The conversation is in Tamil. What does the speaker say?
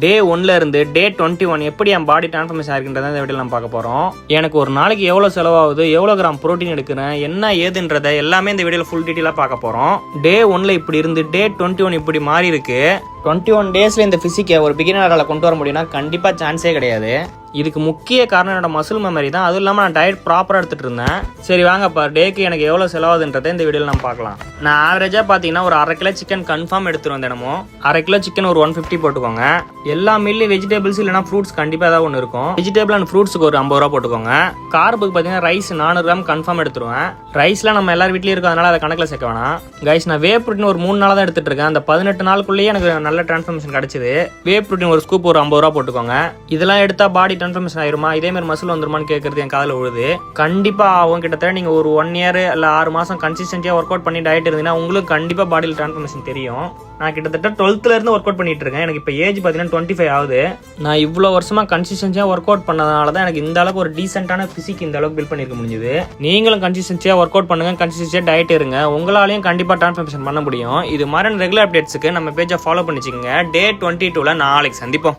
டே 1ல இருந்து டே 21 எப்படி என் பாடி டிரான்ஸ்ஃபர்மேஷன் ஆகிருக்கின்றத இந்த வீடியோவில் நம்ம பார்க்க போகிறோம். எனக்கு ஒரு நாளைக்கு எவ்வளோ செலவாகுது, எவ்வளோ கிராம் ப்ரோட்டீன் எடுக்கிறேன், என்ன ஏதுன்றதை எல்லாமே இந்த வீடியோவில் ஃபுல் டீட்டெயிலாக பார்க்க போகிறோம். டே 1ல இப்படி இருந்து டே 21 இப்படி மாறி இருக்கு. 21 டேஸில் இந்த ஃபிசிக்கை ஒரு பிகினரால் கொண்டு வர முடியும்னா கண்டிப்பாக சான்ஸே கிடையாது. இதுக்கு முக்கிய காரணம் என்னோட மசில் மெமரி தான். அதுவும் இல்லாமல் நான் டயட் ப்ராப்பராக எடுத்துகிட்டு இருந்தேன். சரி வாங்கப்பா, டேக்கு எனக்கு எவ்வளோ செலவாகுதுன்றதை இந்த வீடியோவில் நம்ம பார்க்கலாம். நான் ஆவரேஜாக பார்த்தீங்கன்னா ஒரு 1/2 கிலோ சிக்கன் கன்ஃபார்ம் எடுத்துருவேன் தினமும். 1/2 கிலோ சிக்கன் ஒரு 150 போட்டுக்கோங்க. எல்லா மீல்லையும் வெஜிடபிள்ஸ் இல்லைனா ஃப்ரூட்ஸ் கண்டிப்பாக ஏதாவது ஒன்று இருக்கும். வெஜிடபிள் அண்ட் ஃப்ரூட்ஸுக்கு ஒரு 50 ரூபா போட்டுக்கோங்க. கார்புக்கு பார்த்தீங்கன்னா ரைஸ் 400 கிராம் கன்ஃபார்ம் எடுத்துருவேன். ரைஸ்லாம் நம்ம எல்லார் வீட்லேயும் இருக்கும், அதனால் அதை கணக்கில் சேர்க்க வேணாம். கைஸ், நான் வே ப்ரோட்டீன் ஒரு 3 நாளாக தான் எடுத்துகிட்டு இருக்கேன். அந்த 18 நாளுக்குள்ளேயே எனக்கு நல்ல டிரான்ஸ்ஃபர்மேஷன் கிடச்சிது. வே ப்ரோட்டீன் ஒரு ஸ்கூப் ஒரு 50 ரூபா போட்டுக்கோங்க. இதெல்லாம் எடுத்தால் பாடி டிரான்ஸ்ஃபர்மேஷன் ஆயிருமா, இதே மாதிரி மசில் வந்துருமான்னு கேட்கறது என் காதில் விழுது. கண்டிப்பாக ஆகும். கிட்டத்தட்ட நீங்கள் ஒரு 1 இயர் இல்லை 6 மாதம் கன்சிஸ்டன்சியாக ஒர்க் அவுட் பண்ணி டயட் இருந்தீங்கன்னா உங்களுக்கு கண்டிப்பாக பாடியில் டிரான்ஸ்ஃபர்மேஷன் தெரியும். நான் கிட்டத்தட்ட 12th இருந்து ஒர்க் அவுட் பண்ணிட்டு இருக்கேன். எனக்கு இப்போ ஏஜ் பார்த்தீங்கன்னா 25 ஆகுது. நான் இவ்வளோ வருஷமாக கன்சிஸ்டன்சியாக ஒர்க் அவுட் பண்ணதுனால தான் எனக்கு இந்த அளவுக்கு ஒரு டீசென்ட்டான ஃபிசிக் இந்த அளவுக்கு பில்ட் பண்ணிருக்க முடியுது. நீங்களும் கன்சிஸ்டன்சியாக ஒர்க் அவுட் பண்ணுங்க, கன்சிஸ்டன்சியாக டயட் இருங்க. உங்களாலையும் கண்டிப்பாக டிரான்ஸ்ஃபர்மேஷன் பண்ண முடியும். இது மாதிரி ரெகுலர் அப்டேட்ஸுக்கு நம்ம பேஜை ஃபாலோ பண்ணிச்சுங்க. டே 22ல நாளைக்கு சந்திப்போம்.